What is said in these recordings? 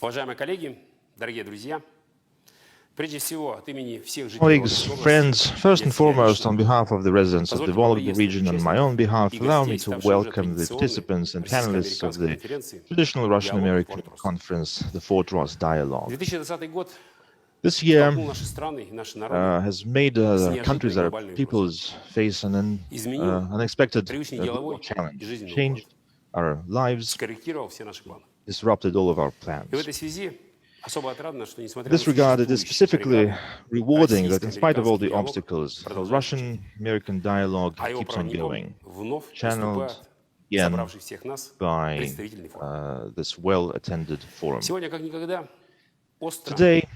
Уважаемые коллеги, дорогие друзья, прежде всего от имени всех Colleagues, friends, first and foremost, on behalf of the residents of the Volga region and my own behalf, allow me to welcome the participants and panelists of the traditional Russian-American conference, the Fort Ross Dialogue. This year has made countries, our peoples, face an unexpected global challenge, changed our lives, disrupted all of our plans. In this regard, it is specifically rewarding that in spite of all the obstacles, the Russian-American dialogue keeps on going, channeled again by this well-attended forum. Today,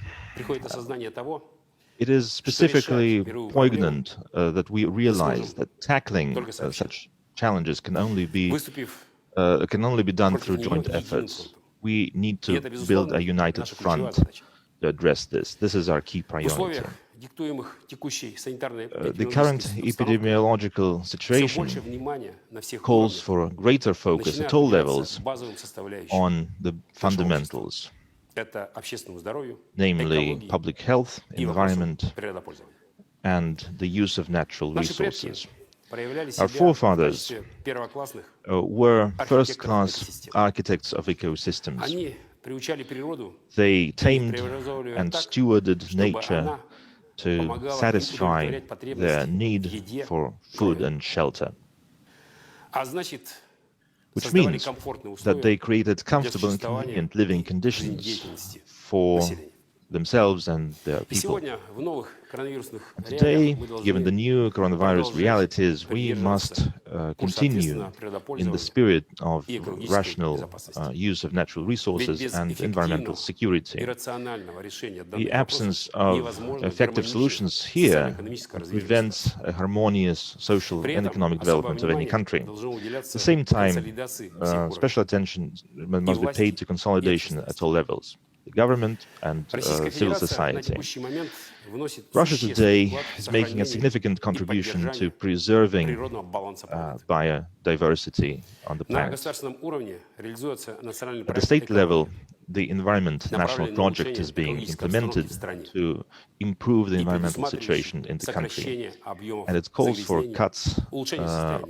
it is specifically poignant that we realize that tackling such challenges can only be done through joint efforts. We need to build a united front to address this. This is our key priority. The current epidemiological situation calls for a greater focus at all levels on the fundamentals, namely public health, environment, and the use of natural resources. Our forefathers were first-class architects of ecosystems. They tamed and stewarded nature to satisfy their need for food and shelter, which means that they created comfortable and convenient living conditions for themselves and their people. Today, given the new coronavirus realities, we must continue in the spirit of rational use of natural resources and environmental security. The absence of effective solutions here prevents a harmonious social and economic development of any country. At the same time, special attention must be paid to consolidation at all levels, the government and civil society. Russia today is making a significant contribution to preserving biodiversity on the planet. At the state level, the Environment National Project is being implemented to improve the environmental situation in the country, and it calls for cuts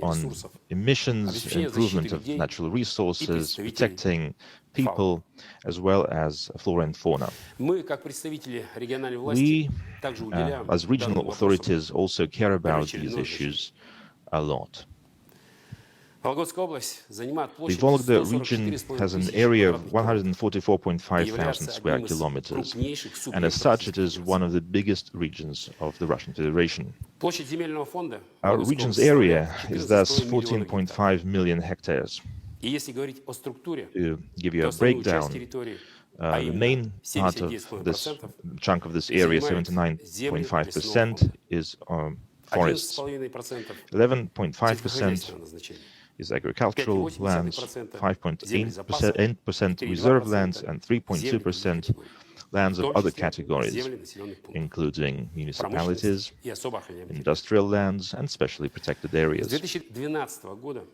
on emissions, improvement of natural resources, protecting people, as well as flora and fauna. We, as regional authorities, also care about these issues a lot. The Volga region has an area of 144.5 thousand square kilometers, and as such it is one of the biggest regions of the Russian Federation. Our region's area is thus 14.5 million hectares. To give you a breakdown, the main part of this chunk of this area, 79.5%, is forests. 11.5% is agricultural lands, 5.8% reserve lands, and 3.2% lands of other categories, including municipalities, industrial lands, and specially protected areas.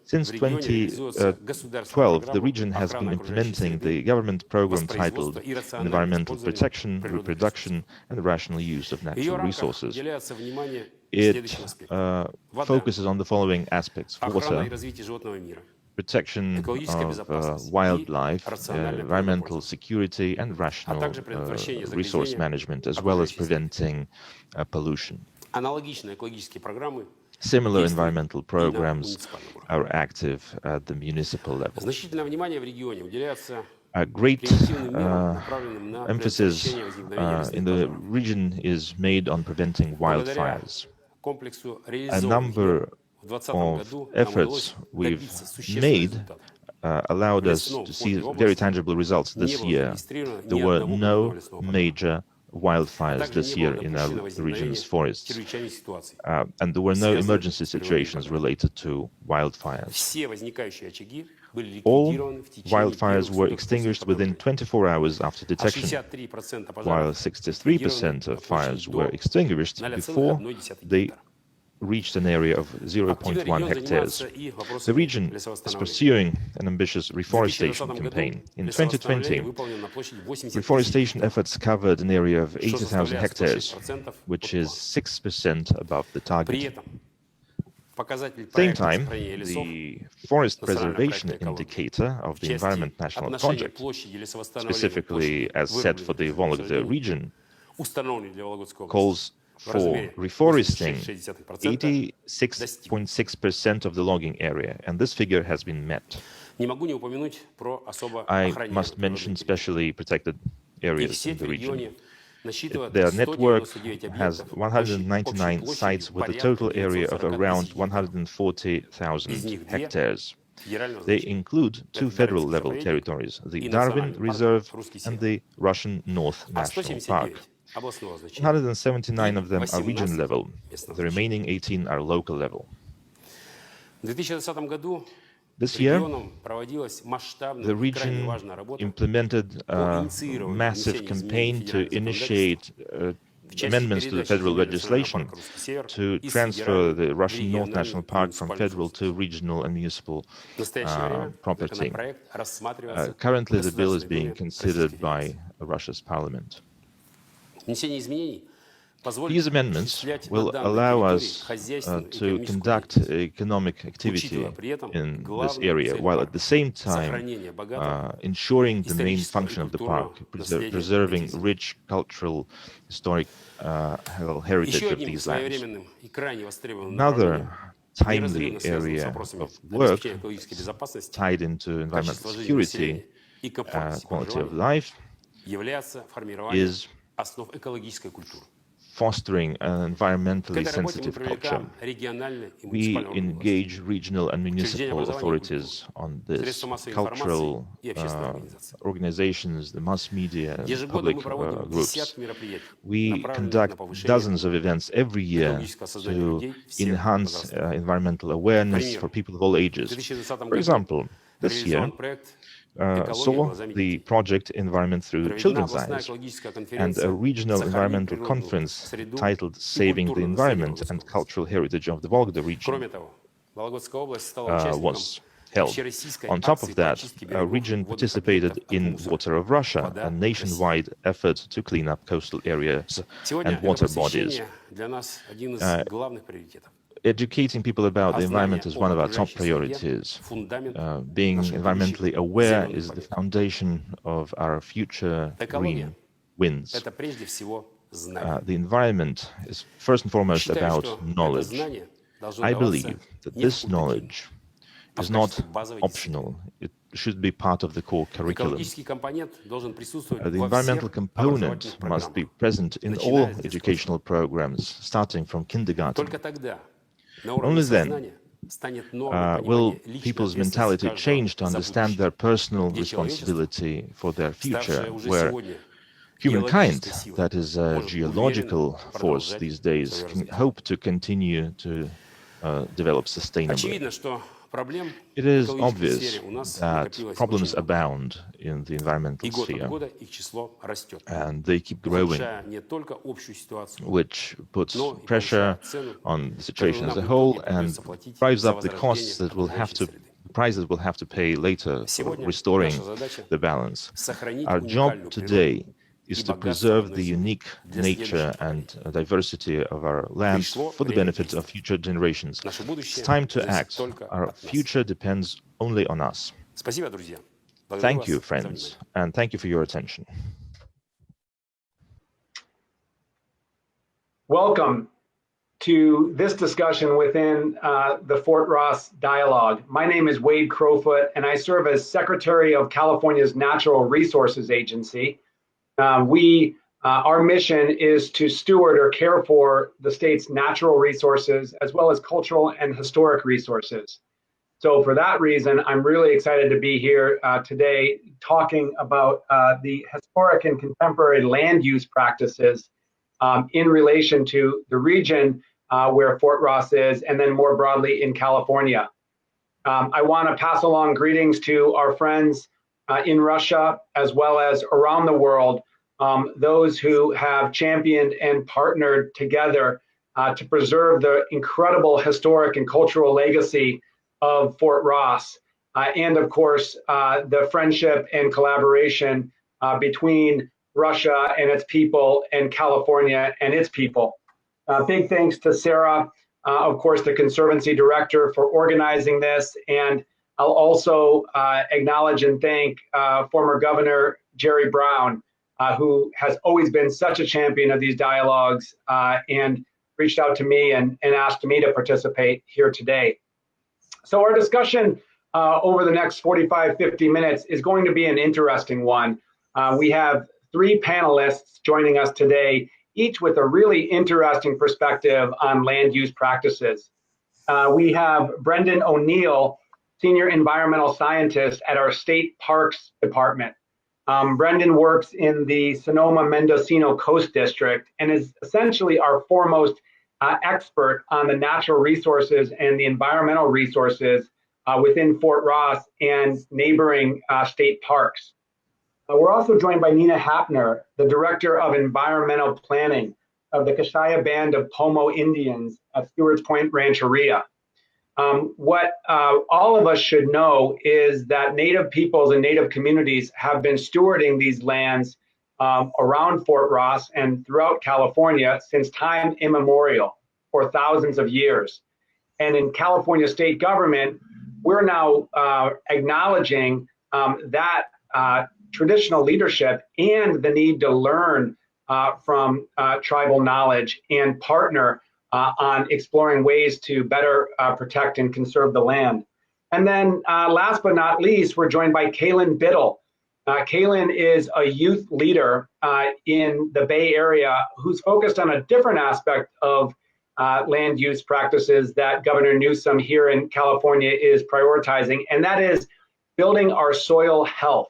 Since 2012, the region has been implementing the government program titled Environmental Protection, Reproduction, and Rational Use of Natural Resources. It focuses on the following aspects: water, protection of wildlife, environmental security, and rational resource management, as well as preventing pollution. Similar environmental programs are active at the municipal level. A great emphasis in the region is made on preventing wildfires. A number of efforts we've made allowed us to see very tangible results this year. There were no major wildfires this year in our region's forests, and there were no emergency situations related to wildfires. All wildfires were extinguished within 24 hours after detection, while 63% of fires were extinguished before they reached an area of 0.1 hectares. The region is pursuing an ambitious reforestation campaign. In 2020, reforestation efforts covered an area of 80,000 hectares, which is 6% above the target. At the same time, the Forest Preservation Indicator of the Environment National Project, specifically as set for the Vologda region, calls for reforesting 86.6% of the logging area, and this figure has been met. I must mention specially protected areas in the region. Their network has 199 sites with a total area of around 140,000 hectares. They include two federal-level territories, the Darwin Reserve and the Russian North National Park. 179 of them are region level. The remaining 18 are local level. This year, the region implemented a massive campaign to initiate amendments to the federal legislation to transfer the Russian North National Park from federal to regional and municipal property. Currently, the bill is being considered by Russia's parliament. These amendments will allow us to conduct economic activity in this area, while at the same time ensuring the main function of the park, preserving rich cultural, historic heritage of these lands. Another timely area of work tied into environmental security, quality of life, is fostering an environmentally sensitive culture. We engage regional and municipal authorities on this. Cultural organizations, the mass media, public groups. We conduct dozens of events every year to enhance environmental awareness for people of all ages. For example, this year, saw the project Environment Through Children's Eyes and a regional environmental conference titled Saving the Environment and Cultural Heritage of the Vologda region was held. On top of that, our region participated in Water of Russia, a nationwide effort to clean up coastal areas and water bodies. Educating people about the environment is one of our top priorities. Being environmentally aware is the foundation of our future green wins. The environment is first and foremost about knowledge. I believe that this knowledge is not optional. It should be part of the core curriculum. The environmental component must be present in all educational programs, starting from kindergarten. Only then will people's mentality change to understand their personal responsibility for their future, where humankind, that is a geological force these days, can hope to continue to develop sustainably. It is obvious that problems abound in the environmental sphere, and they keep growing, which puts pressure on the situation as a whole and drives up the costs that prices will have to pay later for restoring the balance. Our job today is to preserve the unique nature and diversity of our lands for the benefit of future generations. It's time to act. Our future depends only on us. Thank you, friends, and thank you for your attention. Welcome to this discussion within the Fort Ross Dialogue. My name is Wade Crowfoot, and I serve as Secretary of California's Natural Resources Agency. Our mission is to steward or care for the state's natural resources as well as cultural and historic resources. So for that reason, I'm really excited to be here today talking about the historic and contemporary land use practices in relation to the region where Fort Ross is, and then more broadly in California. I want to pass along greetings to our friends in Russia, as well as around the world, those who have championed and partnered together to preserve the incredible historic and cultural legacy of Fort Ross, and of course, the friendship and collaboration between Russia and its people and California and its people. Big thanks to Sarah, of course, the Conservancy Director, for organizing this, and I'll also acknowledge and thank former Governor Jerry Brown, who has always been such a champion of these dialogues and reached out to me and asked me to participate here today. So our discussion over the next 45, 50 minutes is going to be an interesting one. We have 3 panelists joining us today, each with a really interesting perspective on land use practices. We have Brendan O'Neill, Senior Environmental Scientist at our State Parks Department. Brendan works in the Sonoma-Mendocino Coast District and is essentially our foremost expert on the natural resources and the environmental resources within Fort Ross and neighboring state parks. We're also joined by Nina Hapner, the Director of Environmental Planning of the Kashaya Band of Pomo Indians at Stewart's Point Rancheria. What all of us should know is that Native peoples and Native communities have been stewarding these lands around Fort Ross and throughout California since time immemorial, for thousands of years. And in California state government, we're now acknowledging that traditional leadership and the need to learn from tribal knowledge and partner on exploring ways to better protect and conserve the land. And then last but not least, we're joined by Kaelin Biddle. Kaelin is a youth leader in the Bay Area who's focused on a different aspect of land use practices that Governor Newsom here in California is prioritizing, and that is building our soil health,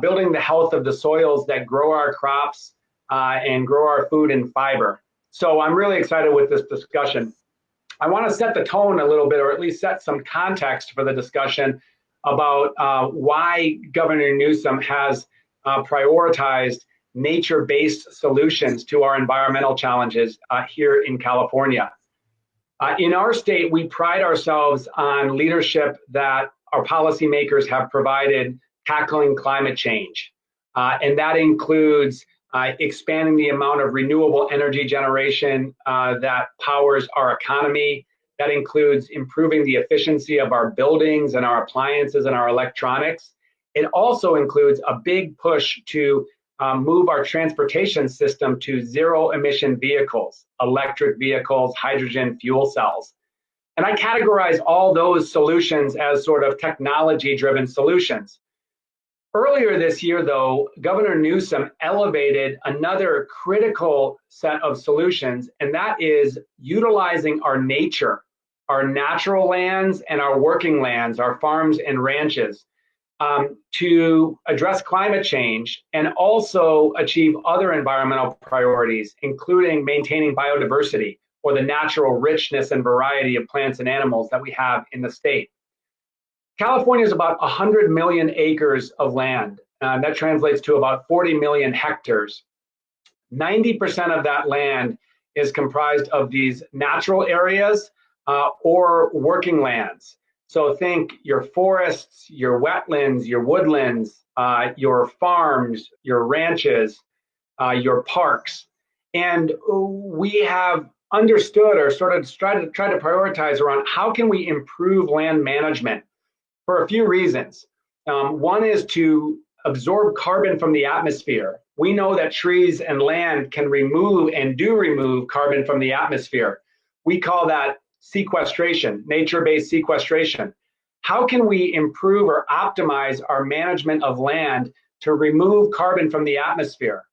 building the health of the soils that grow our crops and grow our food and fiber. So I'm really excited with this discussion. I want to set the tone a little bit, or at least set some context for the discussion about why Governor Newsom has prioritized nature-based solutions to our environmental challenges here in California. In our state, we pride ourselves on leadership that our policymakers have provided tackling climate change. And that includes expanding the amount of renewable energy generation that powers our economy. That includes improving the efficiency of our buildings and our appliances and our electronics. It also includes a big push to move our transportation system to zero emission vehicles, electric vehicles, hydrogen fuel cells. And I categorize all those solutions as sort of technology-driven solutions. Earlier this year, though, Governor Newsom elevated another critical set of solutions, and that is utilizing our nature, our natural lands and our working lands, our farms and ranches, to address climate change and also achieve other environmental priorities, including maintaining biodiversity or the natural richness and variety of plants and animals that we have in the state. California is about 100 million acres of land. That translates to about 40 million hectares. 90% of that land is comprised of these natural areas or working lands. So think your forests, your wetlands, your woodlands, your farms, your ranches, your parks. And we have understood or sort of tried to prioritize around how can we improve land management for a few reasons. One is to absorb carbon from the atmosphere. We know that trees and land can remove and do remove carbon from the atmosphere. We call that sequestration, nature-based sequestration. How can we improve or optimize our management of land to remove carbon from the atmosphere?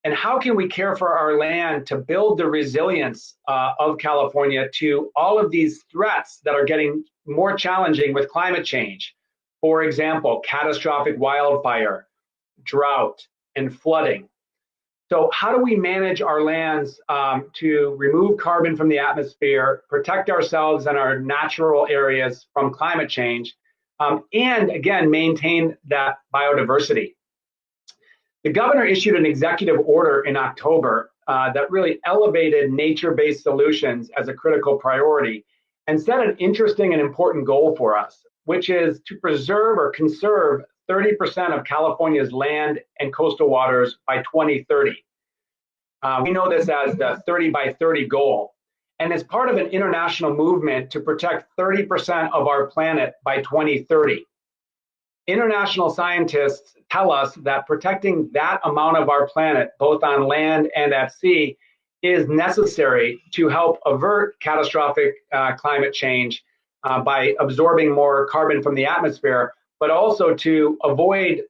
And how can we care for our land to build the resilience of California to all of these threats that are getting more challenging with climate change? For example, catastrophic wildfire, drought, and flooding. So how do we manage our lands to remove carbon from the atmosphere, protect ourselves and our natural areas from climate change, and again, maintain that biodiversity? The governor issued an executive order in October that really elevated nature-based solutions as a critical priority and set an interesting and important goal for us, which is to preserve or conserve 30% of California's land and coastal waters by 2030. We know this as the 30 by 30 goal, and it's part of an international movement to protect 30% of our planet by 2030. International scientists tell us that protecting that amount of our planet, both on land and at sea, is necessary to help avert catastrophic climate change by absorbing more carbon from the atmosphere, but also to avoid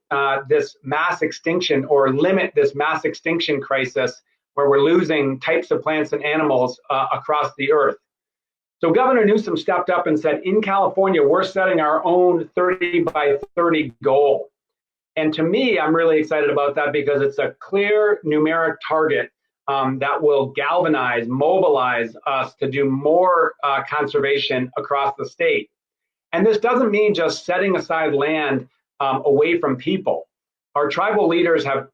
this mass extinction or limit this mass extinction crisis where we're losing types of plants and animals across the earth. So Governor Newsom stepped up and said, in California, we're setting our own 30 by 30 goal. And to me, I'm really excited about that because it's a clear numeric target that will galvanize, mobilize us to do more conservation across the state. And this doesn't mean just setting aside land away from people. Our tribal leaders have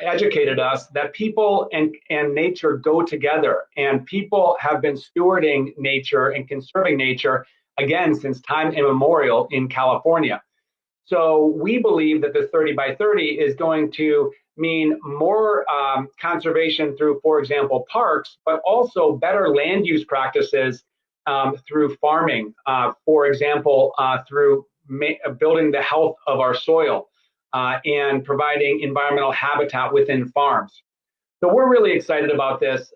educated us that people and nature go together, and people have been stewarding nature and conserving nature, again, since time immemorial in California. So we believe that the 30 by 30 is going to mean more conservation through, for example, parks, but also better land use practices through farming, for example, through building the health of our soil. And providing environmental habitat within farms. So we're really excited about this.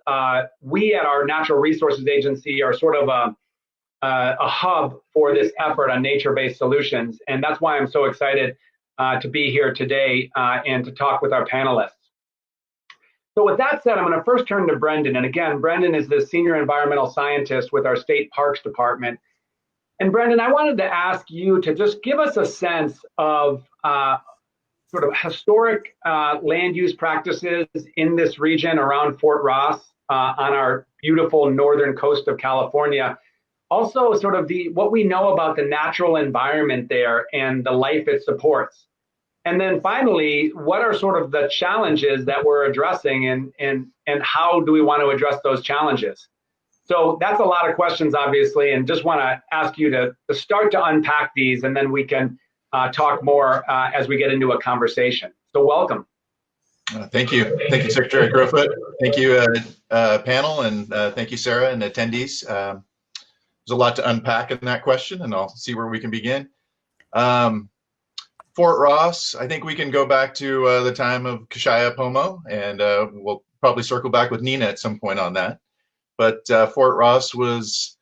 We at our Natural Resources Agency are sort of a hub for this effort on nature-based solutions. And that's why I'm so excited to be here today and to talk with our panelists. So with that said, I'm going to first turn to Brendan. And again, Brendan is the Senior Environmental Scientist with our State Parks Department. And Brendan, I wanted to ask you to just give us a sense of sort of historic land use practices in this region around Fort Ross on our beautiful northern coast of California. Also sort of what we know about the natural environment there and the life it supports. And then finally, what are sort of the challenges that we're addressing and how do we want to address those challenges? So that's a lot of questions, obviously, and just want to ask you to start to unpack these, and then we can talk more as we get into a conversation. So welcome. Thank you. Thank you, Secretary Crowfoot. Thank you, panel, and thank you, Sarah, and attendees. There's a lot to unpack in that question, and I'll see where we can begin. Fort Ross, I think we can go back to the time of Kashaya-Pomo, and we'll probably circle back with Nina at some point on that. But Fort Ross was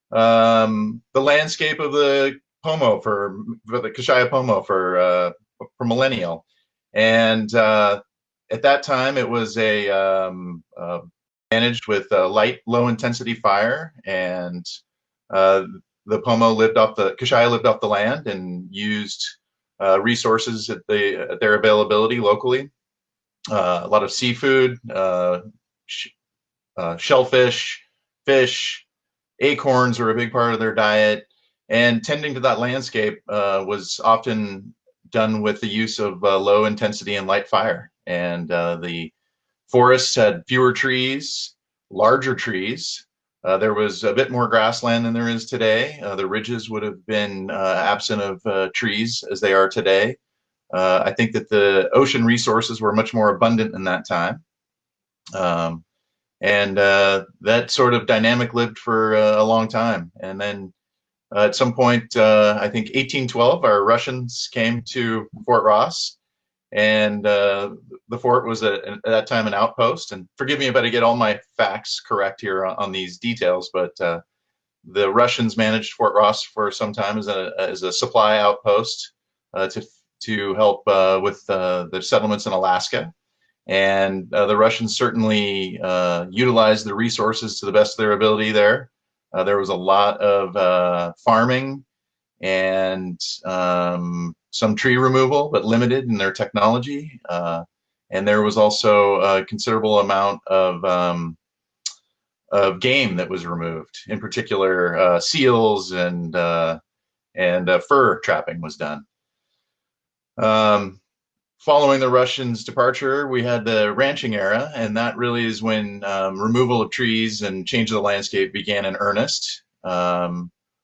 the landscape of the Pomo for the Kashaya-Pomo for millennial, and at that time it was managed with light, low-intensity fire, and the Pomo Kashaya lived off the land and used resources at their availability locally. A lot of seafood, shellfish, fish, acorns were a big part of their diet. And tending to that landscape was often done with the use of low intensity and light fire. And the forests had fewer trees, larger trees. There was a bit more grassland than there is today. The ridges would have been absent of trees as they are today. I think that the ocean resources were much more abundant in that time. And that sort of dynamic lived for a long time. And then at some point, I think 1812, our Russians came to Fort Ross, and the fort was at that time an outpost. And forgive me if I get all my facts correct here on these details, but the Russians managed Fort Ross for some time as a supply outpost to help with the settlements in Alaska. And the Russians certainly utilized the resources to the best of their ability there. There was a lot of farming and some tree removal, but limited in their technology. And there was also a considerable amount of game that was removed. In particular, seals and fur trapping was done. Following the Russians' departure, we had the ranching era, and that really is when removal of trees and change of the landscape began in earnest. A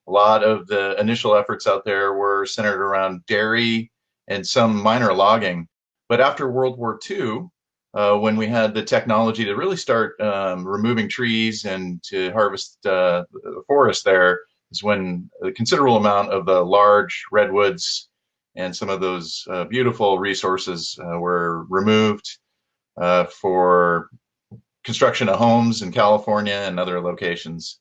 lot of the initial efforts out there were centered around dairy and some minor logging. But after World War II, when we had the technology to really start removing trees and to harvest the forest there, is when a considerable amount of the large redwoods and some of those beautiful resources were removed for construction of homes in California and other locations.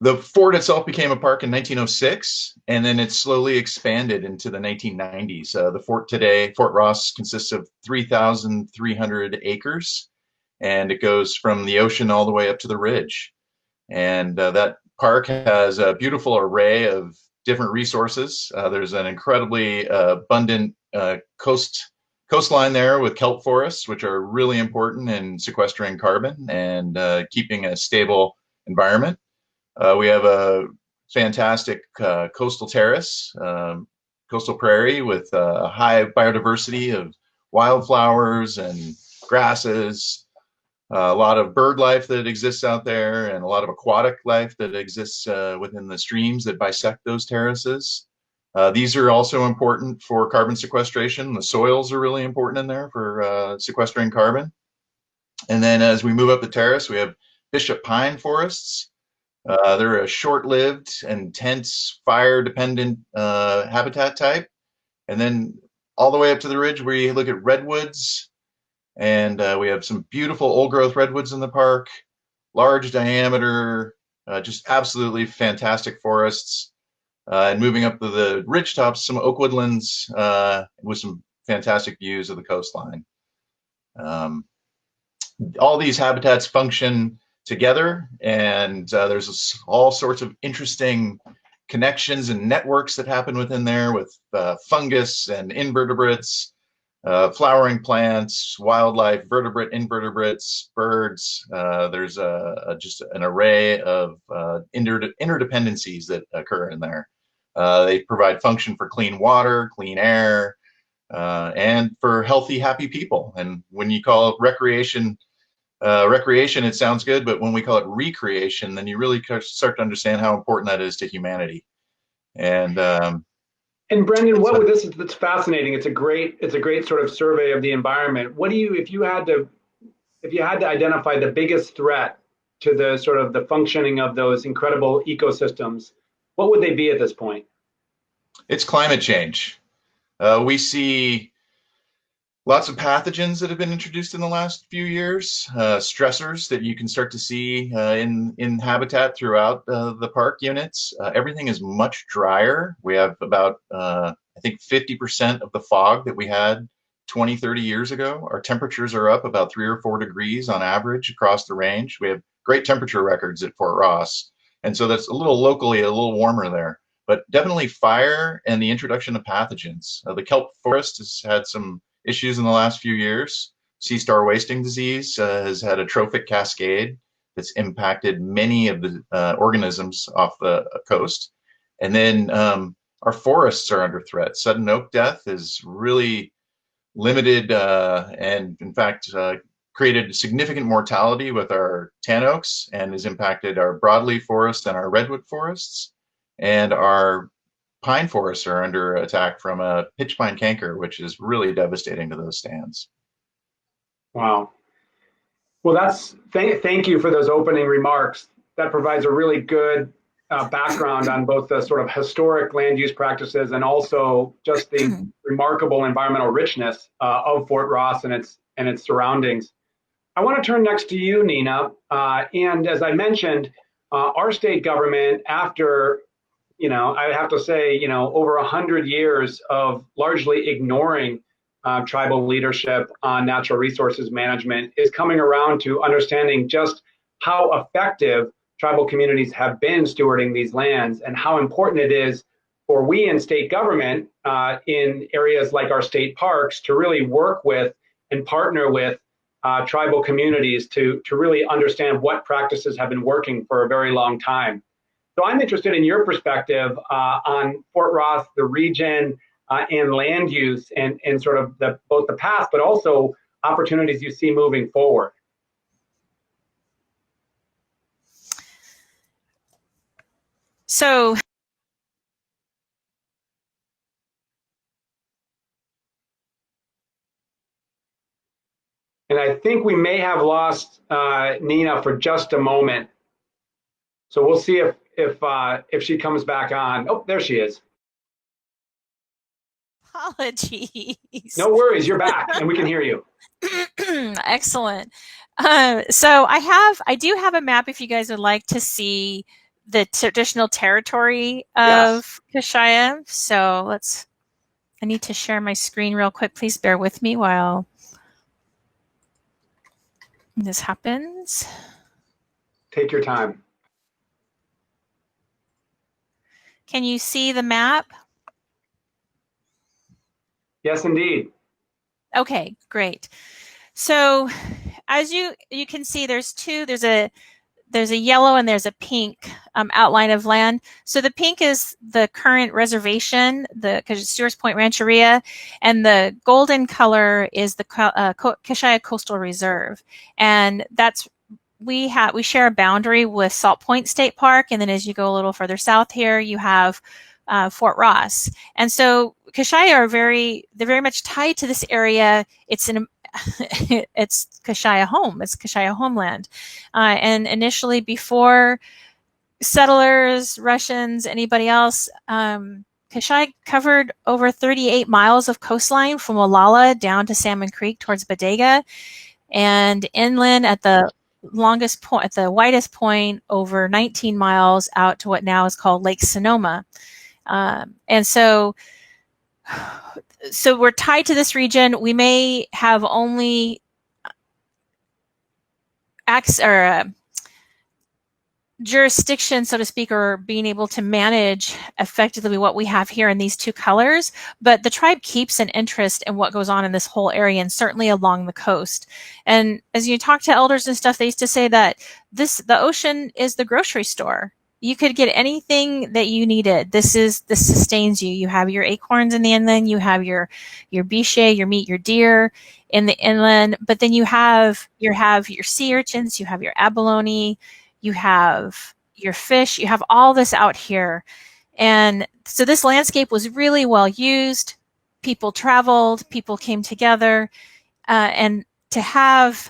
The fort itself became a park in 1906, and then it slowly expanded into the 1990s. The fort today, Fort Ross, consists of 3,300 acres, and it goes from the ocean all the way up to the ridge. And that park has a beautiful array of different resources. There's an incredibly abundant coastline there with kelp forests, which are really important in sequestering carbon and keeping a stable environment. We have a fantastic coastal terrace, coastal prairie with a high biodiversity of wildflowers and grasses, a lot of bird life that exists out there, and a lot of aquatic life that exists within the streams that bisect those terraces. These are also important for carbon sequestration. The soils are really important in there for sequestering carbon. And then as we move up the terrace, we have Bishop pine forests. They're a short-lived, intense, fire-dependent habitat type. And then all the way up to the ridge, we look at redwoods. And we have some beautiful old-growth redwoods in the park, large diameter, just absolutely fantastic forests. And moving up to the ridge tops, some oak woodlands with some fantastic views of the coastline. All these habitats function together, and there's all sorts of interesting connections and networks that happen within there with fungus and invertebrates, flowering plants, wildlife, vertebrate, invertebrates, birds. There's just an array of interdependencies that occur in there. They provide function for clean water, clean air, and for healthy, happy people. And when you call it recreation, it sounds good, but when we call it recreation, then you really start to understand how important that is to humanity. And Brendan, what would this is that's fascinating. It's a great sort of survey of the environment. What do you, if you had to identify the biggest threat to the sort of the functioning of those incredible ecosystems, what would they be at this point? It's climate change. We see lots of pathogens that have been introduced in the last few years, stressors that you can start to see in habitat throughout the park units. Everything is much drier. We have about, I think 50% of the fog that we had 20, 30 years ago. Our temperatures are up about 3 or 4 degrees on average across the range. We have great temperature records at Fort Ross. And so that's locally a little warmer there. But definitely fire and the introduction of pathogens. The kelp forest has had some issues in the last few years. Sea star wasting disease has had a trophic cascade It's impacted many of the organisms off the coast. And then our forests are under threat. Sudden oak death is really limited and in fact created significant mortality with our tan oaks and has impacted our broadleaf forest and our redwood forests. And our pine forests are under attack from a pitch pine canker, which is really devastating to those stands. Wow. Well, thank you for those opening remarks. That provides a really good background on both the sort of historic land use practices and also just the remarkable environmental richness of Fort Ross and its surroundings. I want to turn next to you, Nina. And as I mentioned, our state government, after, I have to say, over 100 years of largely ignoring tribal leadership on natural resources management, is coming around to understanding just how effective tribal communities have been stewarding these lands and how important it is for we in state government in areas like our state parks to really work with and partner with tribal communities to really understand what practices have been working for a very long time. So I'm interested in your perspective on Fort Ross, the region, and land use and sort of both the past, but also opportunities you see moving forward. So and I think we may have lost Nina for just a moment. So we'll see if she comes back on. Oh, there she is. apologies. No worries, you're back and we can hear you. Excellent. So I do have a map if you guys would like to see the traditional territory of Kashaya. So I need to share my screen real quick. Please bear with me while this happens. Take your time. Can you see the map? Yes, indeed. Okay, great. So as you can see, there's a yellow and there's a pink outline of land. So the pink is the current reservation, the Stewart's Point Rancheria, and the golden color is the Kashaya Coastal Reserve. And we share a boundary with Salt Point State Park, and then as you go a little further south here, you have Fort Ross. And so Kashaya they're very much tied to this area. It's Kashaya home. It's Kashaya homeland. And initially, before settlers, Russians, anybody else, Kashaya covered over 38 miles of coastline from Walala down to Salmon Creek towards Bodega, and inland at the longest point, at the widest point, over 19 miles out to what now is called Lake Sonoma. And so we're tied to this region. We may have only jurisdiction, so to speak, or being able to manage effectively what we have here in these two colors, but the tribe keeps an interest in what goes on in this whole area and certainly along the coast. And as you talk to elders and stuff, they used to say that the ocean is the grocery store. You could get anything that you needed. This sustains you. You have your acorns in the inland, you have your biche, your meat, your deer in the inland, but then you have your sea urchins, you have your abalone, you have your fish, you have all this out here. And so this landscape was really well used. People traveled, people came together, and to have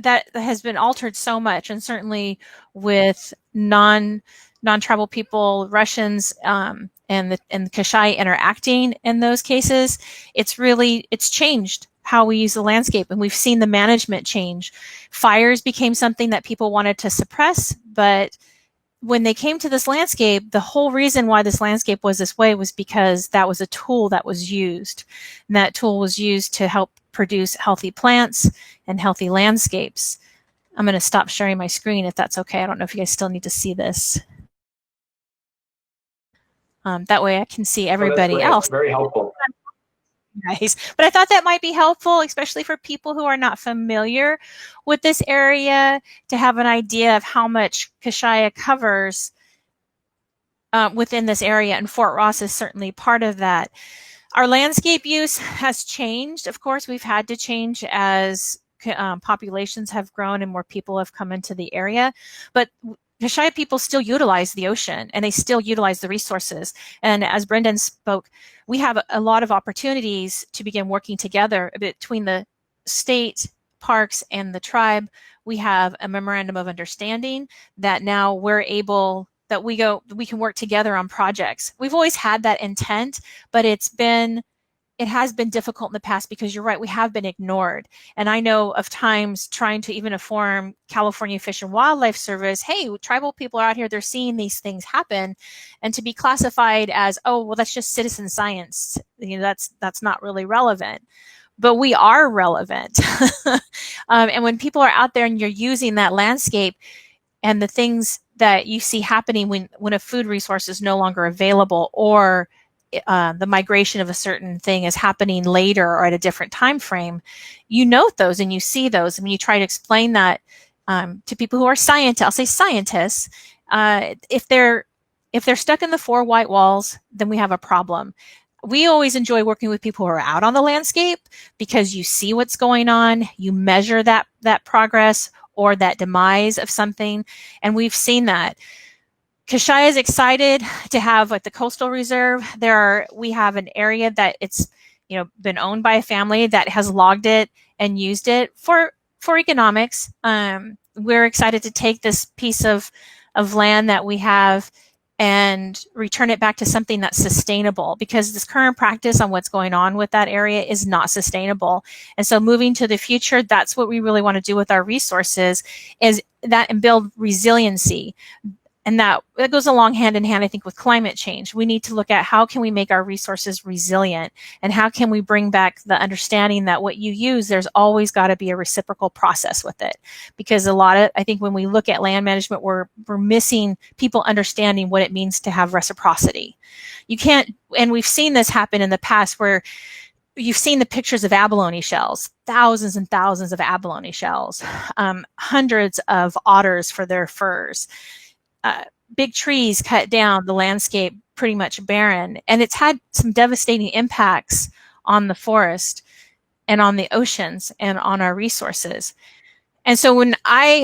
that has been altered so much, and certainly with non-tribal people, Russians, and the Kashaya interacting in those cases, it's changed how we use the landscape, and we've seen the management change. Fires became something that people wanted to suppress, but when they came to this landscape, the whole reason why this landscape was this way was because that was a tool that was used, and that tool was used to help produce healthy plants and healthy landscapes. I'm going to stop sharing my screen if that's okay. I don't know if you guys still need to see this. That way I can see everybody else. Very helpful. Nice. But I thought that might be helpful, especially for people who are not familiar with this area, to have an idea of how much Kashaya covers within this area, and Fort Ross is certainly part of that. Our landscape use has changed. Of course, we've had to change as populations have grown and more people have come into the area, but Kashaya people still utilize the ocean and they still utilize the resources. And as Brendan spoke, we have a lot of opportunities to begin working together between the state parks and the tribe. We have a memorandum of understanding that now we're able, that we can work together on projects. We've always had that intent, but it has been difficult in the past because you're right, we have been ignored. And I know of times trying to even inform California Fish and Wildlife Service, hey, tribal people are out here, they're seeing these things happen, and to be classified as, oh, well, that's just citizen science. That's not really relevant. But we are relevant. And when people are out there and you're using that landscape and the things that you see happening when a food resource is no longer available, or the migration of a certain thing is happening later or at a different time frame, you note those and you see those. And when you try to explain that to people who are scientists, I'll say scientists, if they're stuck in the four white walls, then we have a problem. We always enjoy working with people who are out on the landscape because you see what's going on, you measure that progress or that demise of something, and we've seen that. Kashaya is excited to have the coastal reserve. We have an area that it's been owned by a family that has logged it and used it for economics. We're excited to take this piece of land that we have and return it back to something that's sustainable, because this current practice on what's going on with that area is not sustainable. And so moving to the future, that's what we really want to do with our resources, is that and build resiliency. And that goes along hand in hand, I think, with climate change. We need to look at how can we make our resources resilient, and how can we bring back the understanding that what you use, there's always got to be a reciprocal process with it. Because I think when we look at land management, we're missing people understanding what it means to have reciprocity. You can't, and we've seen this happen in the past where you've seen the pictures of abalone shells, thousands and thousands of abalone shells, hundreds of otters for their furs. Big trees cut down, the landscape pretty much barren, and it's had some devastating impacts on the forest and on the oceans and on our resources. And so when I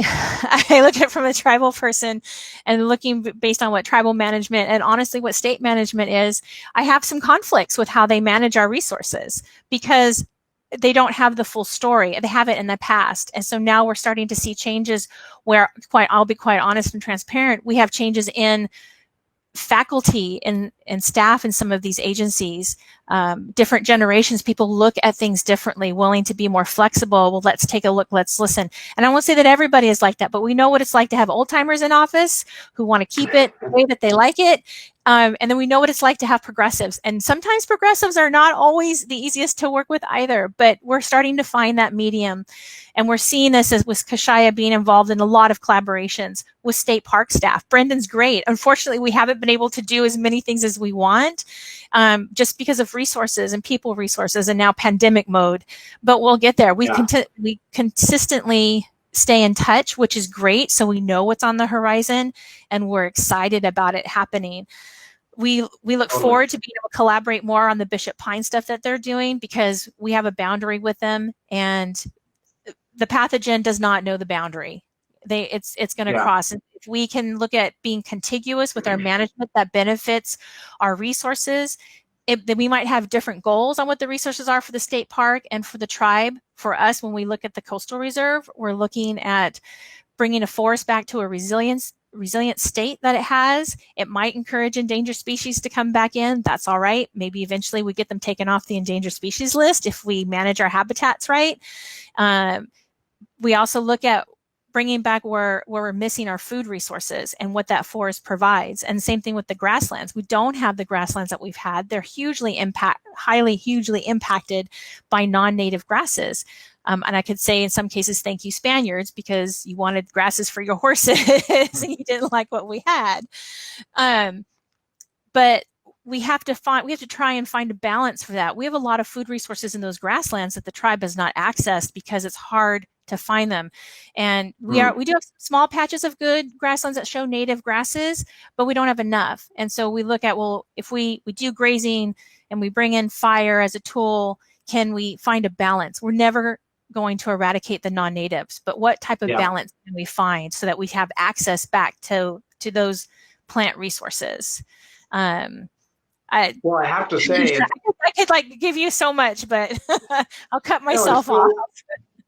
look at it from a tribal person and looking based on what tribal management and honestly what state management is, I have some conflicts with how they manage our resources, because they don't have the full story. They have it in the past. And so now we're starting to see changes where, I'll be quite honest and transparent, we have changes in faculty and staff in some of these agencies, different generations, people look at things differently, willing to be more flexible. Well, let's take a look, let's listen. And I won't say that everybody is like that, but we know what it's like to have old timers in office who want to keep it the way that they like it. And then we know what it's like to have progressives. And sometimes progressives are not always the easiest to work with either, but we're starting to find that medium. And we're seeing this as with Kashaya being involved in a lot of collaborations with state park staff. Brendan's great. Unfortunately, we haven't been able to do as many things as we want, just because of resources and people resources and now pandemic mode. But we'll get there. We consistently stay in touch, which is great. So we know what's on the horizon and we're excited about it happening. We look forward to being able to collaborate more on the Bishop Pine stuff that they're doing, because we have a boundary with them, and the pathogen does not know the boundary. It's going to cross. And if we can look at being contiguous with our management that benefits our resources, then we might have different goals on what the resources are for the state park and for the tribe. For us, when we look at the coastal reserve, we're looking at bringing a forest back to a resilient state that it has. It might encourage endangered species to come back in. That's all right. Maybe eventually we get them taken off the endangered species list if we manage our habitats right. We also look at bringing back where we're missing our food resources and what that forest provides. And same thing with the grasslands. We don't have the grasslands that we've had. They're hugely impacted by non-native grasses. And I could say in some cases, thank you, Spaniards, because you wanted grasses for your horses and you didn't like what we had. But we have to try and find a balance for that. We have a lot of food resources in those grasslands that the tribe has not accessed because it's hard to find them. And we do have small patches of good grasslands that show native grasses, but we don't have enough. And so we look at, well, if we do grazing and we bring in fire as a tool, can we find a balance? We're never going to eradicate the non-natives, but what type of balance can we find so that we have access back to those plant resources? Well, I have to say, I could like give you so much, but I'll cut myself off.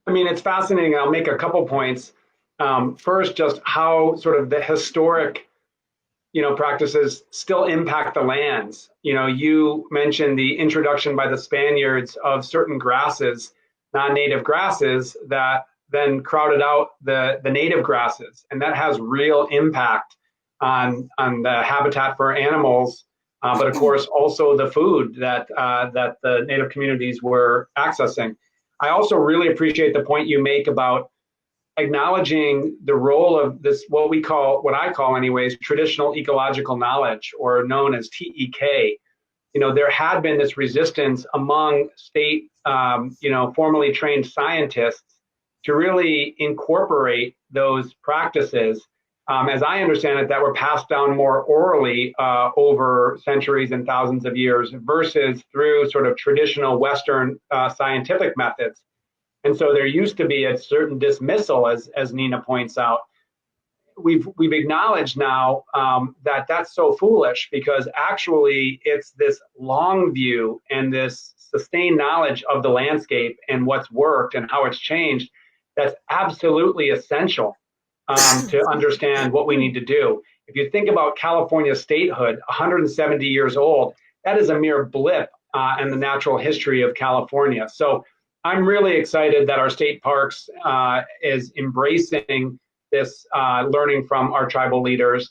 I mean, it's fascinating. I'll make a couple points. First, just how sort of the historic, practices still impact the lands. You mentioned the introduction by the Spaniards of certain grasses, non-native grasses, that then crowded out the native grasses, and that has real impact on the habitat for animals. But of course, also the food that the native communities were accessing. I also really appreciate the point you make about acknowledging the role of this, what I call anyways, traditional ecological knowledge, or known as TEK. There had been this resistance among state, formally trained scientists to really incorporate those practices, as I understand it, that were passed down more orally over centuries and thousands of years versus through sort of traditional Western scientific methods. And so there used to be a certain dismissal, as Nina points out. We've acknowledged now that that's so foolish, because actually it's this long view and this sustained knowledge of the landscape and what's worked and how it's changed that's absolutely essential to understand what we need to do. If you think about California's statehood, 170 years old, that is a mere blip in the natural history of California. So I'm really excited that our state parks is embracing this learning from our tribal leaders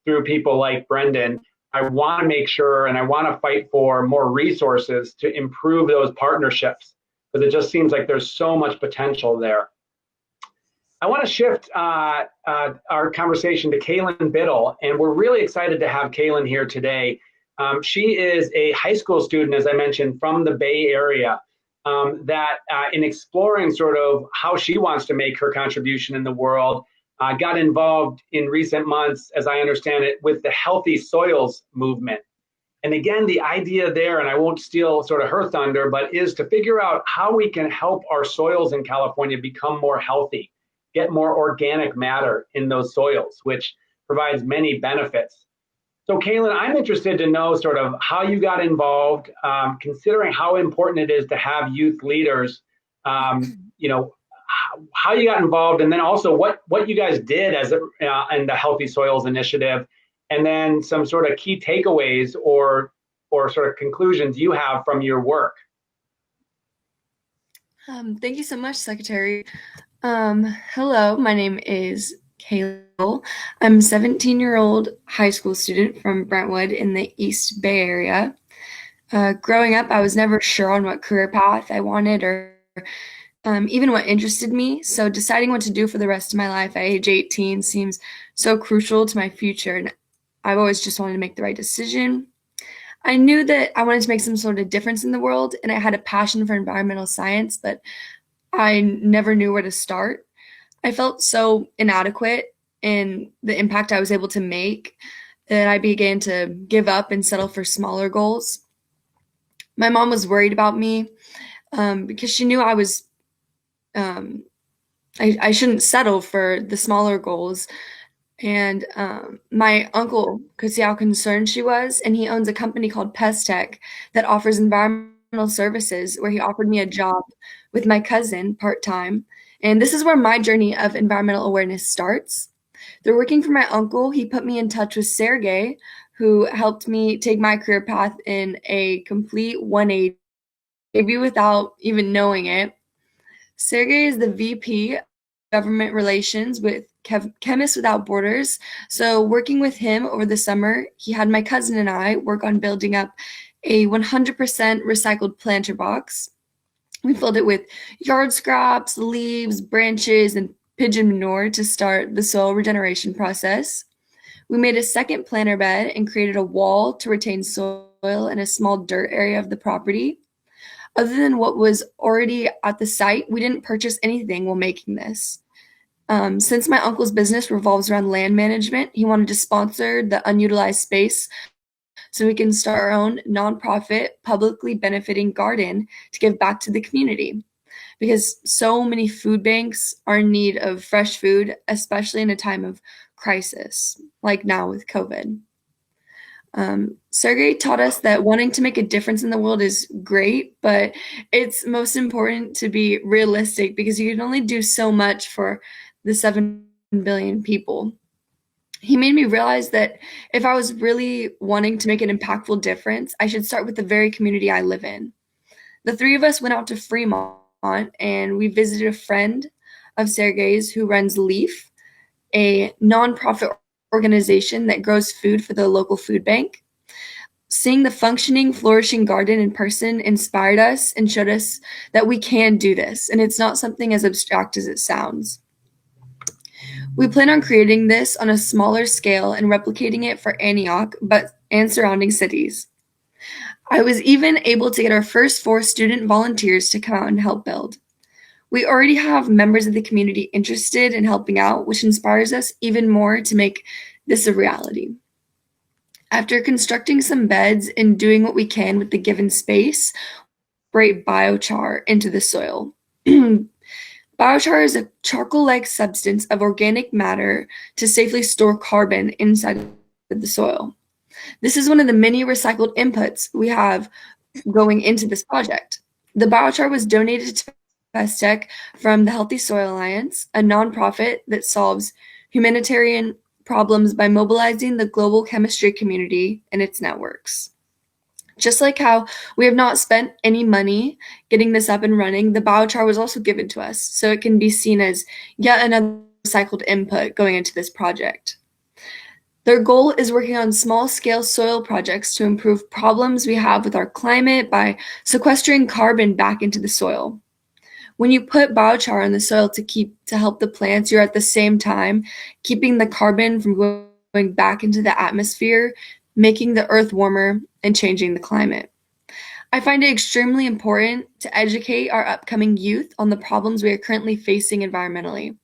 through people like Brendan. I want to make sure, and I want to fight for more resources to improve those partnerships, because it just seems like there's so much potential there. I want to shift our conversation to Kaelin Biddle, and we're really excited to have Kaelin here today. She is a high school student, as I mentioned, from the Bay Area, that in exploring sort of how she wants to make her contribution in the world, got involved in recent months, as I understand it, with the Healthy Soils movement. And again, the idea there, and I won't steal sort of her thunder, but is to figure out how we can help our soils in California become more healthy, get more organic matter in those soils, which provides many benefits. So Kaelin, I'm interested to know sort of how you got involved, considering how important it is to have youth leaders, how you got involved, and then also what you guys did as in the Healthy Soils Initiative, and then some sort of key takeaways or sort of conclusions you have from your work. Thank you so much, Secretary. Hello, my name is Kaelin. I'm a 17-year-old high school student from Brentwood in the East Bay Area. Growing up, I was never sure on what career path I wanted or even what interested me. So deciding what to do for the rest of my life at age 18 seems so crucial to my future. And I've always just wanted to make the right decision. I knew that I wanted to make some sort of difference in the world, and I had a passion for environmental science, but I never knew where to start. I felt so inadequate in the impact I was able to make that I began to give up and settle for smaller goals. My mom was worried about me because she knew I was I shouldn't settle for the smaller goals. And my uncle could see how concerned she was, and he owns a company called Pest Tech that offers environmental services, where he offered me a job with my cousin part-time. And this is where my journey of environmental awareness starts. Through working for my uncle, he put me in touch with Sergey, who helped me take my career path in a complete 180, maybe without even knowing it. Sergey is the VP of Government Relations with Chemists Without Borders. So working with him over the summer, he had my cousin and I work on building up a 100% recycled planter box. We filled it with yard scraps, leaves, branches, and pigeon manure to start the soil regeneration process. We made a second planter bed and created a wall to retain soil in a small dirt area of the property. Other than what was already at the site, we didn't purchase anything while making this. Since my uncle's business revolves around land management, he wanted to sponsor the unutilized space so we can start our own nonprofit, publicly benefiting garden to give back to the community. Because so many food banks are in need of fresh food, especially in a time of crisis, like now with COVID. Sergey taught us that wanting to make a difference in the world is great, but it's most important to be realistic because you can only do so much for the 7 billion people. He made me realize that if I was really wanting to make an impactful difference, I should start with the very community I live in. The three of us went out to Fremont and we visited a friend of Sergey's who runs Leaf, a nonprofit organization that grows food for the local food bank. Seeing the functioning, flourishing garden in person inspired us and showed us that we can do this, and it's not something as abstract as it sounds. We plan on creating this on a smaller scale and replicating it for Antioch and surrounding cities. I was even able to get our first 4 student volunteers to come out and help build. We already have members of the community interested in helping out, which inspires us even more to make this a reality. After constructing some beds and doing what we can with the given space, spray biochar into the soil. Biochar is a charcoal-like substance of organic matter to safely store carbon inside of the soil. This is one of the many recycled inputs we have going into this project. The biochar was donated to Vestec from the Healthy Soil Alliance, a nonprofit that solves humanitarian problems by mobilizing the global chemistry community and its networks. Just like how we have not spent any money getting this up and running, the biochar was also given to us, so it can be seen as yet another recycled input going into this project. Their goal is working on small-scale soil projects to improve problems we have with our climate by sequestering carbon back into the soil. When you put biochar in the soil to help the plants, you're at the same time keeping the carbon from going back into the atmosphere, making the earth warmer, and changing the climate. I find it extremely important to educate our upcoming youth on the problems we are currently facing environmentally.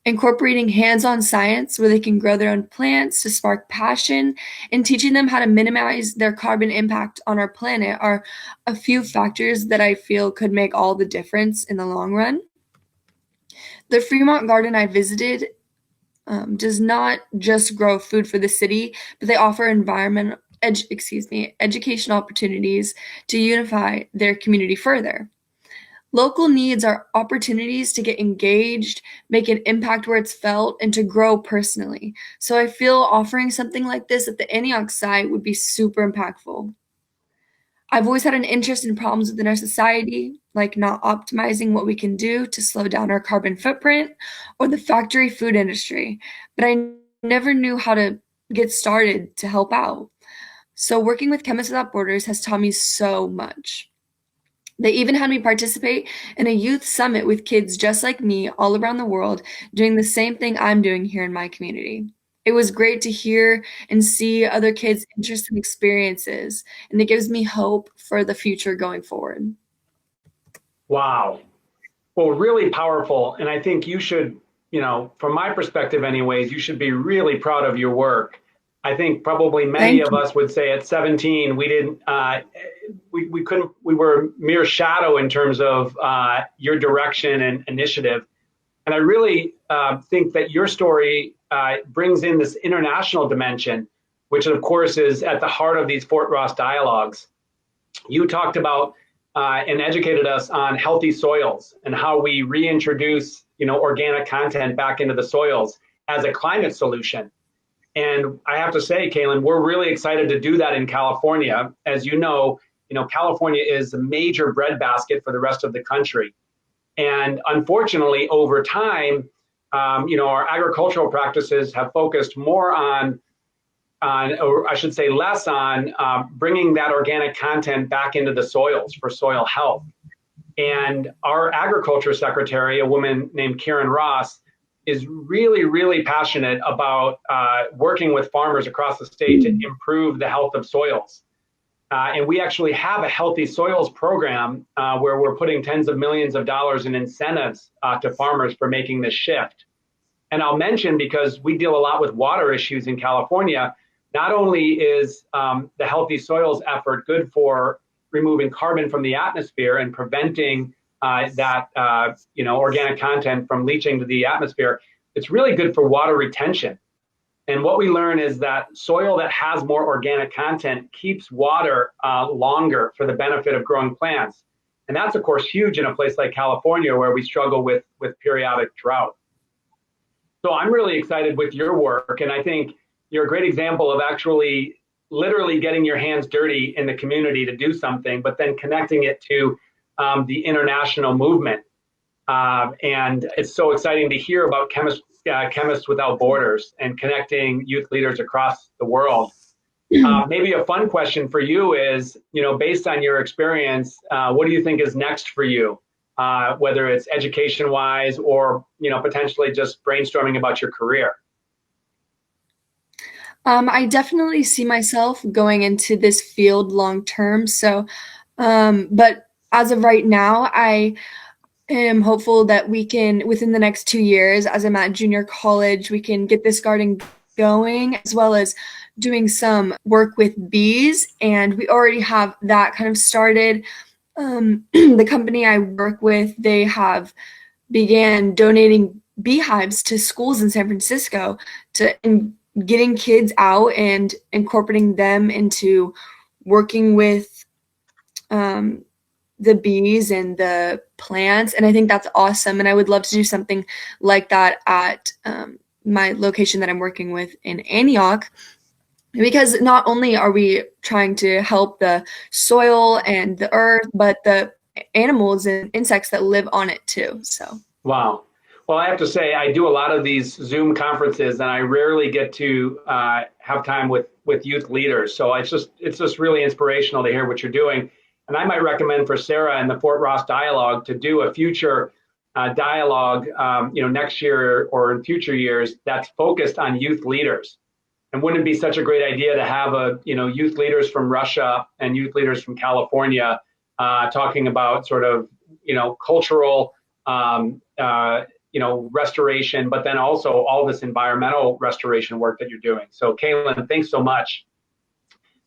Incorporating hands-on science where they can grow their own plants to spark passion and teaching them how to minimize their carbon impact on our planet are a few factors that I feel could make all the difference in the long run. The Fremont Garden I visited does not just grow food for the city, but they offer educational opportunities to unify their community further. Local needs are opportunities to get engaged, make an impact where it's felt, and to grow personally. So I feel offering something like this at the Antioch site would be super impactful. I've always had an interest in problems within our society, like not optimizing what we can do to slow down our carbon footprint or the factory food industry, but I never knew how to get started to help out. So working with Chemists Without Borders has taught me so much. They even had me participate in a youth summit with kids just like me all around the world doing the same thing I'm doing here in my community. It was great to hear and see other kids' interests and experiences, and it gives me hope for the future going forward. Wow. Well, really powerful. And I think you should, from my perspective anyways, you should be really proud of your work. I think probably many of us would say at 17, we didn't, we were a mere shadow in terms of your direction and initiative. And I really think that your story brings in this international dimension, which of course is at the heart of these Fort Ross dialogues. You talked about and educated us on healthy soils and how we reintroduce, organic content back into the soils as a climate solution. And I have to say, Kaelin, we're really excited to do that in California. As you know, California is a major breadbasket for the rest of the country. And unfortunately, over time, our agricultural practices have focused more on, or I should say less on, bringing that organic content back into the soils for soil health. And our agriculture secretary, a woman named Karen Ross, is really, really passionate about working with farmers across the state to improve the health of soils. And we actually have a healthy soils program where we're putting tens of millions of dollars in incentives to farmers for making this shift. And I'll mention, because we deal a lot with water issues in California, not only is the healthy soils effort good for removing carbon from the atmosphere and preventing that organic content from leaching to the atmosphere, it's really good for water retention. And what we learn is that soil that has more organic content keeps water longer for the benefit of growing plants. And that's, of course, huge in a place like California, where we struggle with periodic drought. So I'm really excited with your work. And I think you're a great example of actually literally getting your hands dirty in the community to do something, but then connecting it to the international movement. And it's so exciting to hear about Chemists Without Borders and connecting youth leaders across the world. Maybe a fun question for you is, based on your experience, what do you think is next for you? Whether it's education-wise or, potentially just brainstorming about your career. I definitely see myself going into this field long term. So, but as of right now, I am hopeful that we can, within the next 2 years, as I'm at junior college, we can get this garden going, as well as doing some work with bees. And we already have that kind of started. The company I work with, they have began donating beehives to schools in San Francisco and getting kids out and incorporating them into working with the bees and the plants. And I think that's awesome. And I would love to do something like that at my location that I'm working with in Antioch, because not only are we trying to help the soil and the earth, but the animals and insects that live on it too. So. Wow. Well, I have to say, I do a lot of these Zoom conferences, and I rarely get to have time with youth leaders. So it's just really inspirational to hear what you're doing. And I might recommend for Sarah and the Fort Ross Dialogue to do a future dialogue, next year or in future years that's focused on youth leaders. And wouldn't it be such a great idea to have youth leaders from Russia and youth leaders from California talking about sort of, cultural, restoration, but then also all this environmental restoration work that you're doing. So Kaelin, thanks so much.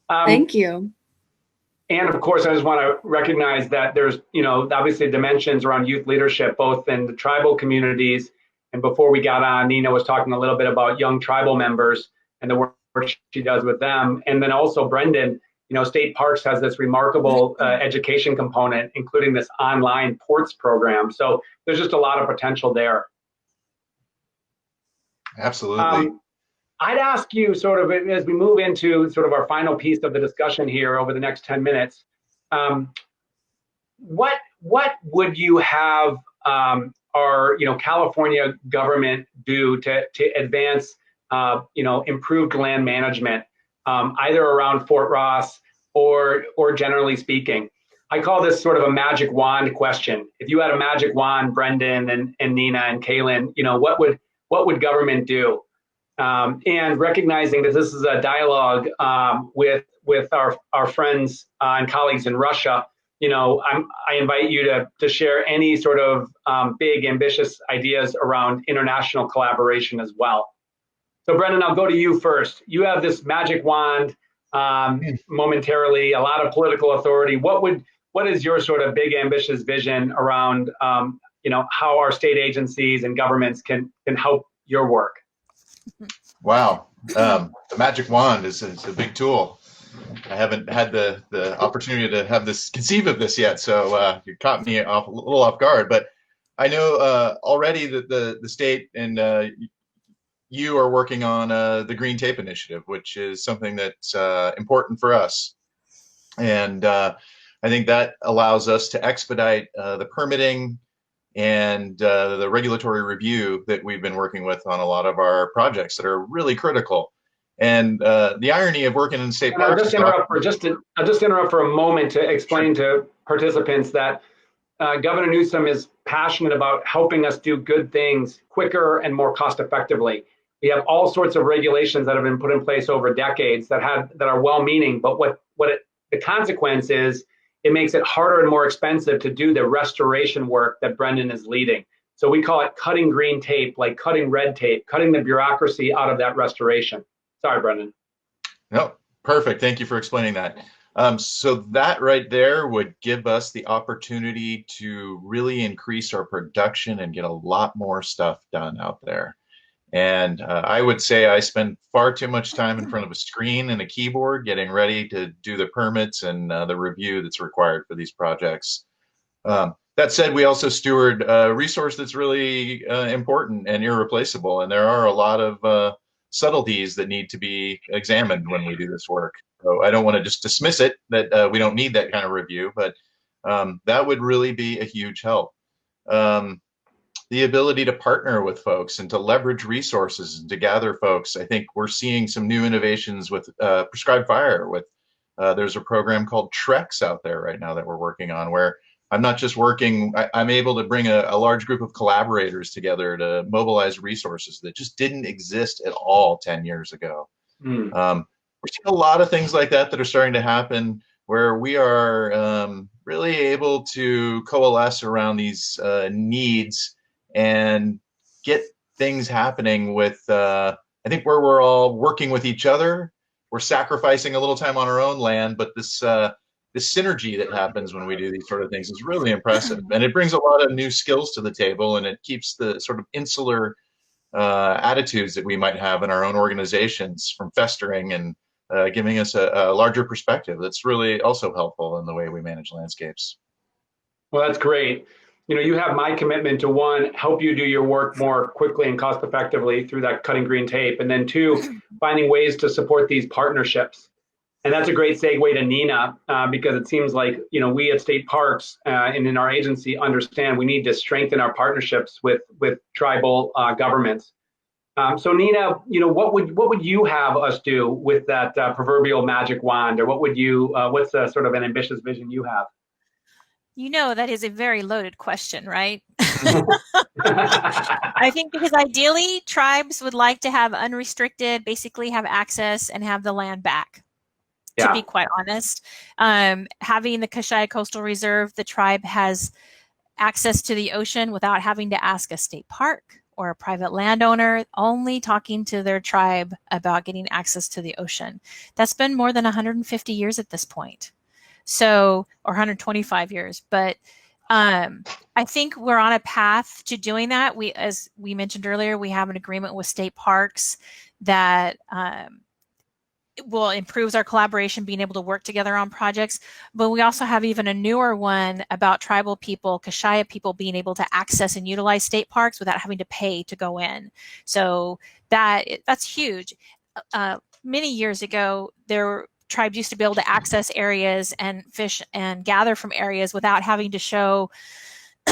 Thank you. And of course, I just want to recognize that there's, obviously dimensions around youth leadership, both in the tribal communities. And before we got on, Nina was talking a little bit about young tribal members and the work she does with them. And then also Brendan, State Parks has this remarkable education component, including this online ports program. So there's just a lot of potential there. Absolutely. I'd ask you, sort of, as we move into sort of our final piece of the discussion here over the next 10 minutes, what would you have our California government do to advance improved land management, either around Fort Ross or generally speaking? I call this sort of a magic wand question. If you had a magic wand, Brendan and Nina and Kaelin, what would government do? And recognizing that this is a dialogue with our friends and colleagues in Russia, I invite you to share any sort of big, ambitious ideas around international collaboration as well. So Brendan, I'll go to you first. You have this magic wand momentarily, a lot of political authority. What is your sort of big, ambitious vision around how our state agencies and governments can help your work? Wow. The magic wand is a big tool. I haven't had the opportunity to have this conceive of this yet, so you caught me a little off guard. But I know already that the state and you are working on the Green Tape Initiative, which is something that's important for us. And I think that allows us to expedite the permitting and the regulatory review that we've been working with on a lot of our projects that are really critical. And the irony of working in state parks. I'll just interrupt for a moment to explain to participants that Governor Newsom is passionate about helping us do good things quicker and more cost effectively. We have all sorts of regulations that have been put in place over decades that are well-meaning, but the consequence is it makes it harder and more expensive to do the restoration work that Brendan is leading. So we call it cutting green tape, like cutting red tape, cutting the bureaucracy out of that restoration. Sorry, Brendan. No, perfect. Thank you for explaining that. So that right there would give us the opportunity to really increase our production and get a lot more stuff done out there. And I would say I spend far too much time in front of a screen and a keyboard getting ready to do the permits and the review that's required for these projects. That said, we also steward a resource that's really important and irreplaceable. And there are a lot of subtleties that need to be examined when we do this work. So I don't want to just dismiss it that we don't need that kind of review, but that would really be a huge help. The ability to partner with folks and to leverage resources and to gather folks. I think we're seeing some new innovations with prescribed fire. There's a program called TREX out there right now that we're working on, where I'm not just working, I'm able to bring a large group of collaborators together to mobilize resources that just didn't exist at all 10 years ago. We're seeing a lot of things like that are starting to happen, where we are really able to coalesce around these needs and get things happening with, I think, where we're all working with each other. We're sacrificing a little time on our own land, but this synergy that happens when we do these sort of things is really impressive. And it brings a lot of new skills to the table, and it keeps the sort of insular attitudes that we might have in our own organizations from festering, and giving us a larger perspective that's really also helpful in the way we manage landscapes. Well, that's great. You know, you have my commitment to, one, help you do your work more quickly and cost effectively through that cutting green tape, and then two, finding ways to support these partnerships. And that's a great segue to Nina, because it seems like, you know, we at State Parks and in our agency understand we need to strengthen our partnerships with tribal governments. So Nina, you know, what would you have us do with that proverbial magic wand, or what would you? What's sort of an ambitious vision you have? You know, that is a very loaded question, right? I think because ideally tribes would like to have unrestricted, basically have access and have the land back. Yeah. To be quite honest, having the Kaeshaya Coastal Reserve, the tribe has access to the ocean without having to ask a state park or a private landowner, only talking to their tribe about getting access to the ocean. That's been more than 150 years at this point. So, or 125 years. But I think we're on a path to doing that. As we mentioned earlier, we have an agreement with state parks that will improve our collaboration, being able to work together on projects. But we also have even a newer one about tribal people, Kaeshaya people, being able to access and utilize state parks without having to pay to go in. So that's huge. Many years ago, tribes used to be able to access areas and fish and gather from areas without having to show,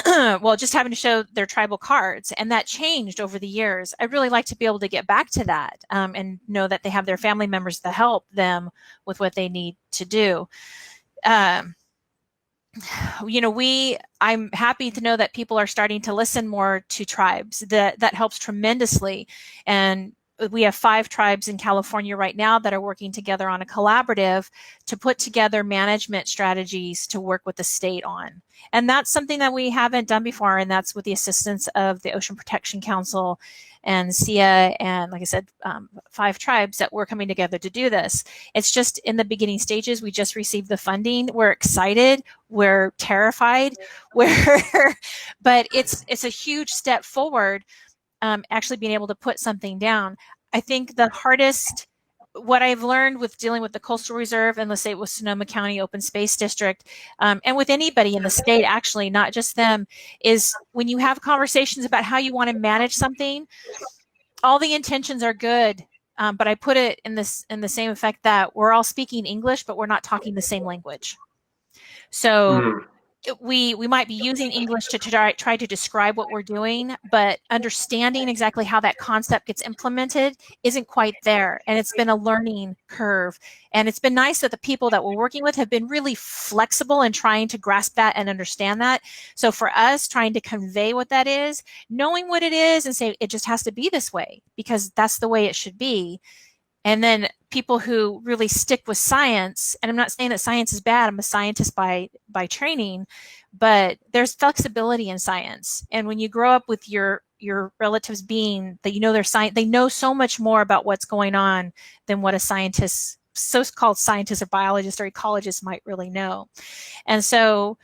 well, just having to show their tribal cards. And that changed over the years. I'd really like to be able to get back to that and know that they have their family members to help them with what they need to do. You know, I'm happy to know that people are starting to listen more to tribes. That helps tremendously. And we have 5 tribes in California right now that are working together on a collaborative to put together management strategies to work with the state on. And that's something that we haven't done before, and that's with the assistance of the Ocean Protection Council and SEA and, like I said, 5 tribes that we're coming together to do this. It's just in the beginning stages. We just received the funding. We're excited. We're terrified. But it's a huge step forward. Actually being able to put something down. I think the hardest, what I've learned with dealing with the Coastal Reserve and let's say with Sonoma County Open Space District, and with anybody in the state, actually, not just them, is when you have conversations about how you want to manage something, all the intentions are good, but I put it in the same effect that we're all speaking English, but we're not talking the same language. So we might be using English to try to describe what we're doing, but understanding exactly how that concept gets implemented isn't quite there. And it's been a learning curve. And it's been nice that the people that we're working with have been really flexible in trying to grasp that and understand that. So for us, trying to convey what that is, knowing what it is and say it just has to be this way because that's the way it should be. And then people who really stick with science, and I'm not saying that science is bad, I'm a scientist by training, but there's flexibility in science. And when you grow up with your relatives being that their science, they know so much more about what's going on than what a scientist, so-called scientist or biologist or ecologist might really know. And so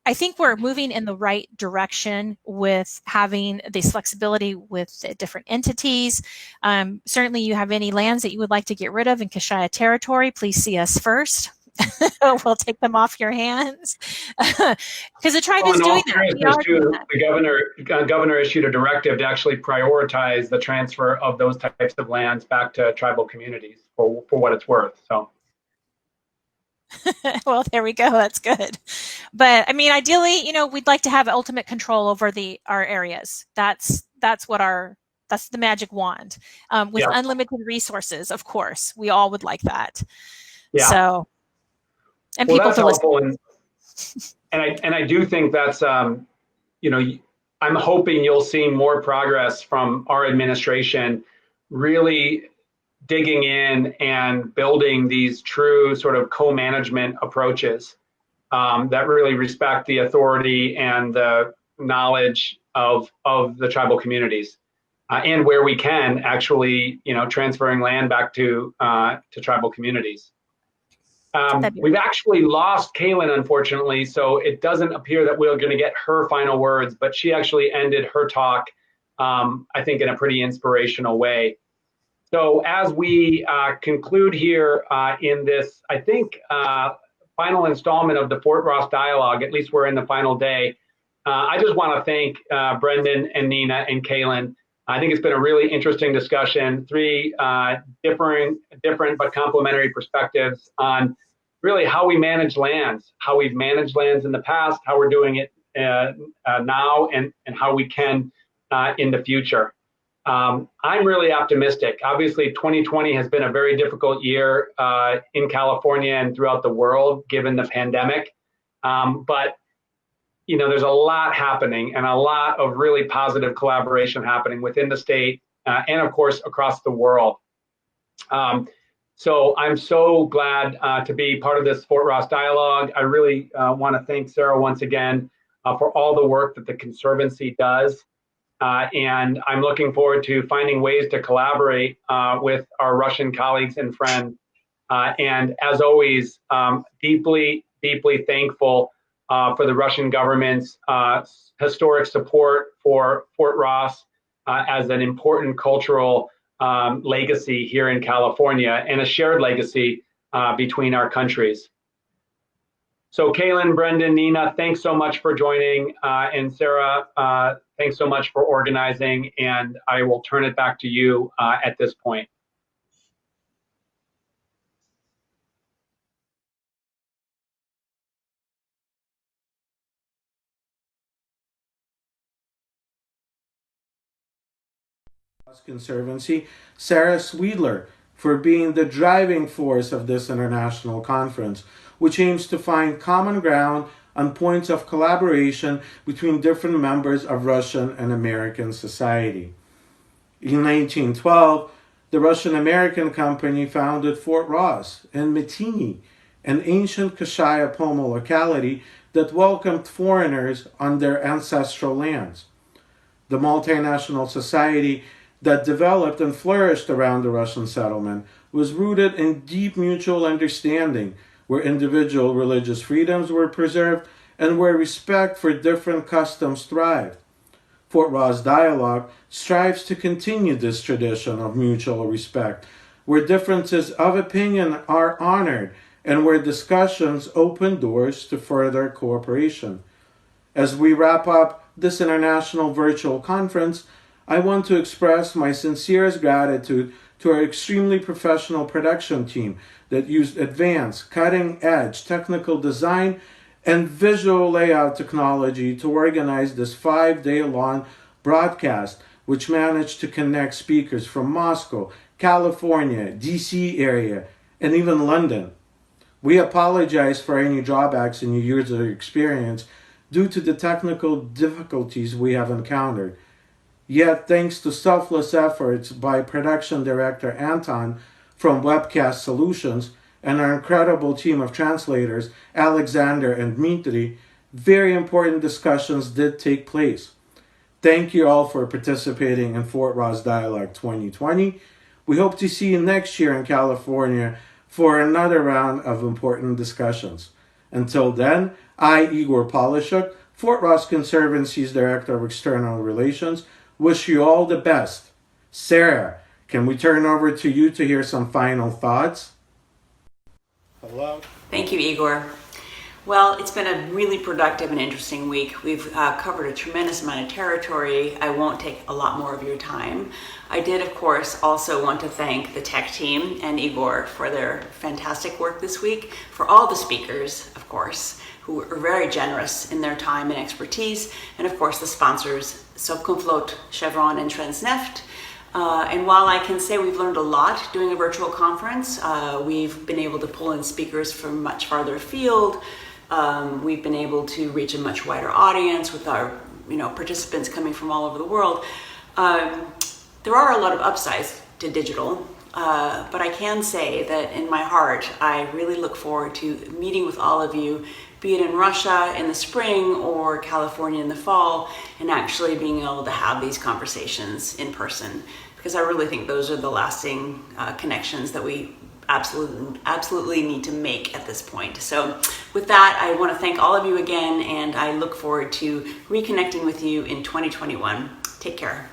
I think we're moving in the right direction with having this flexibility with different entities. Certainly, you have any lands that you would like to get rid of in Kashaya territory, please see us first. We'll take them off your hands because the tribe is doing that. The governor issued a directive to actually prioritize the transfer of those types of lands back to tribal communities for what it's worth. So. Well, there we go. That's good. But I mean, ideally, we'd like to have ultimate control over our areas. That's the magic wand. With unlimited resources, of course, we all would like that. Yeah. So, and people that's helpful, and I do think that's I'm hoping you'll see more progress from our administration, really digging in and building these true sort of co-management approaches that really respect the authority and the knowledge of the tribal communities, and where we can actually, transferring land back to tribal communities. We've actually lost Kaelin, unfortunately, so it doesn't appear that we're going to get her final words, but she actually ended her talk, I think, in a pretty inspirational way. So as we conclude here in this, I think, final installment of the Fort Ross Dialogue, at least we're in the final day, I just want to thank Brendan and Nina and Kaelin. I think it's been a really interesting discussion, three different but complementary perspectives on really how we manage lands, how we've managed lands in the past, how we're doing it now, and how we can in the future. I'm really optimistic. Obviously, 2020 has been a very difficult year in California and throughout the world, given the pandemic. But there's a lot happening and a lot of really positive collaboration happening within the state and, of course, across the world. So I'm so glad to be part of this Fort Ross Dialogue. I really want to thank Sarah once again for all the work that the Conservancy does. And I'm looking forward to finding ways to collaborate with our Russian colleagues and friends. And as always, deeply, deeply thankful for the Russian government's historic support for Fort Ross as an important cultural legacy here in California and a shared legacy between our countries. So Kaelin, Brendan, Nina, thanks so much for joining. And Sarah, thanks so much for organizing. And I will turn it back to you at this point. Conservancy, Sarah Sweedler, for being the driving force of this international conference, which aims to find common ground on points of collaboration between different members of Russian and American society. In 1912, the Russian-American company founded Fort Ross in Metini, an ancient Kashaya Pomo locality that welcomed foreigners on their ancestral lands. The multinational society that developed and flourished around the Russian settlement was rooted in deep mutual understanding, where individual religious freedoms were preserved and where respect for different customs thrived. Fort Ross Dialogue strives to continue this tradition of mutual respect, where differences of opinion are honored and where discussions open doors to further cooperation. As we wrap up this international virtual conference, I want to express my sincerest gratitude to our extremely professional production team that used advanced, cutting-edge technical design and visual layout technology to organize this 5-day-long broadcast, which managed to connect speakers from Moscow, California, DC area, and even London. We apologize for any drawbacks in your user experience due to the technical difficulties we have encountered. Yet, thanks to selfless efforts by production director Anton from Webcast Solutions and our incredible team of translators, Alexander and Dmitry, very important discussions did take place. Thank you all for participating in Fort Ross Dialogue 2020. We hope to see you next year in California for another round of important discussions. Until then, I, Igor Polishuk, Fort Ross Conservancy's Director of External Relations, wish you all the best. Sarah, can we turn over to you to hear some final thoughts? Hello. Thank you, Igor. Well, it's been a really productive and interesting week. We've covered a tremendous amount of territory. I won't take a lot more of your time. I did, of course, also want to thank the tech team and Igor for their fantastic work this week, for all the speakers, of course, who were very generous in their time and expertise, and of course the sponsors, Sovcomflot, Chevron, and Transneft. And while I can say we've learned a lot doing a virtual conference, we've been able to pull in speakers from much farther afield. We've been able to reach a much wider audience with our participants coming from all over the world. There are a lot of upsides to digital, but I can say that in my heart, I really look forward to meeting with all of you, be it in Russia in the spring or California in the fall, and actually being able to have these conversations in person, because I really think those are the lasting connections that we absolutely need to make at this point. So with that, I want to thank all of you again, and I look forward to reconnecting with you in 2021. Take care.